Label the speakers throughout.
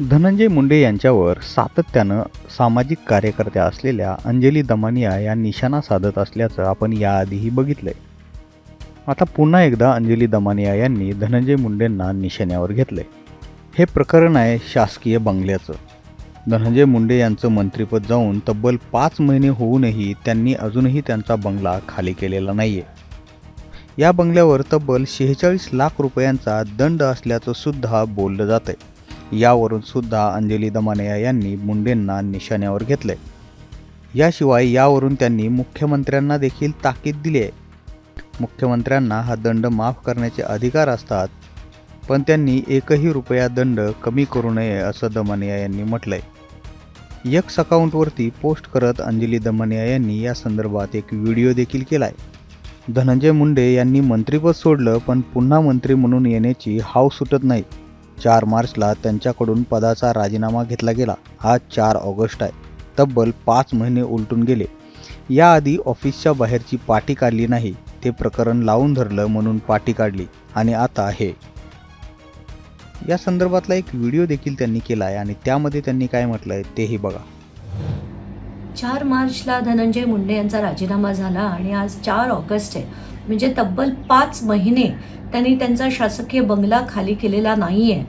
Speaker 1: धनंजय मुंडे यांच्यावर सातत्यानं सामाजिक कार्यकर्त्या असलेल्या अंजली दमानिया या निशाणा साधत असल्याचं आपण याआधीही बघितलंय. आता पुन्हा एकदा अंजली दमानिया यांनी धनंजय मुंडेंना निशाण्यावर घेतलंय. हे प्रकरण आहे शासकीय बंगल्याचं. धनंजय मुंडे यांचं मंत्रिपद जाऊन तब्बल 5 महिने होऊनही त्यांनी अजूनही त्यांचा बंगला खाली केलेला नाहीये. या बंगल्यावर तब्बल 46 लाख रुपयांचा दंड असल्याचं सुद्धा बोललं जातंय. यावरून सुद्धा अंजली दमानिया यांनी मुंडेंना निशाण्यावर घेतलंय. याशिवाय यावरून त्यांनी मुख्यमंत्र्यांना देखील ताकीद दिली आहे. मुख्यमंत्र्यांना हा दंड माफ करण्याचे अधिकार असतात, पण त्यांनी 1ही रुपया दंड कमी करू नये असं दमानिया यांनी म्हटलंय. एक्स अकाउंटवरती पोस्ट करत अंजली दमानिया यांनी या संदर्भात एक व्हिडिओ देखील केलाय. धनंजय मुंडे यांनी मंत्रिपद सोडलं, पण पुन्हा मंत्री म्हणून येण्याची हाव सुटत नाही. 4 मार्चला त्यांच्याकडून पदाचा राजीनामा घेतला गेला. आज 4 ऑगस्ट आहे. तब्बल 5 महिने उलटून गेले. याआधी ऑफिसच्या बाहेरची पाटी काढली नाही, ते प्रकरण लावून धरलं म्हणून पाटी काढली, आणि आता हे. या संदर्भातला एक व्हिडिओ देखील त्यांनी केला आहे आणि त्यामध्ये त्यांनी काय म्हटलंय तेही बघा.
Speaker 2: 4 मार्चला धनंजय मुंडे यांचा राजीनामा झाला आणि आज 4 ऑगस्ट आहे. म्हणजे तब्बल 5 महिने त्यांनी त्यांचा शासकीय बंगला खाली केलेला नाही आहे.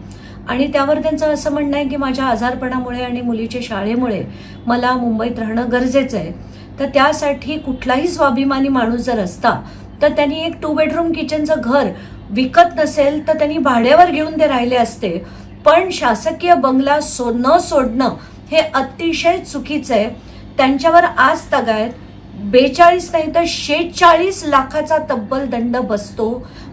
Speaker 2: आणि त्यावर त्यांचं असं म्हणणं आहे की माझ्या आजारपणामुळे आणि मुलीच्या शाळेमुळे मला मुंबईत राहणं गरजेचं आहे. तर त्यासाठी कुठलाही स्वाभिमानी माणूस जर असता तर त्यांनी एक 2 बेडरूम किचनचं घर विकत नसेल तर त्यांनी भाड्यावर घेऊन ते राहिले असते. पण शासकीय बंगला न सोडणं हे अतिशय चुकीचं आहे. त्यांच्यावर आज तगायत 42 नाही तर 46 लाखाचा तब्बल दंड बसतो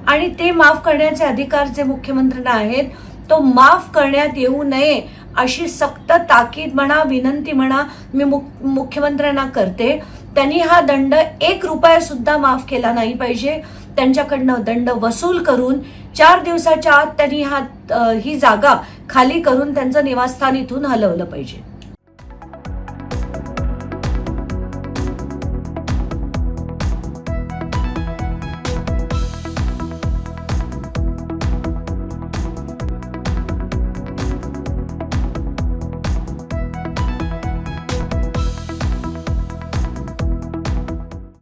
Speaker 2: आणि ते माफ करण्याचे अधिकार जे मुख्यमंत्र्यांना आहेत तो माफ करण्यात येऊ नये अशी सक्त ताकीद म्हणा, विनंती म्हणा मी मुख्यमंत्र्यांना करते. त्यांनी हा दंड 1 रुपया सुद्धा माफ केला नाही पाहिजे. त्यांच्याकडनं दंड वसूल करून 4 दिवसाच्या आत त्यांनी ही जागा खाली करून त्यांचं निवासस्थान इथून हलवलं पाहिजे.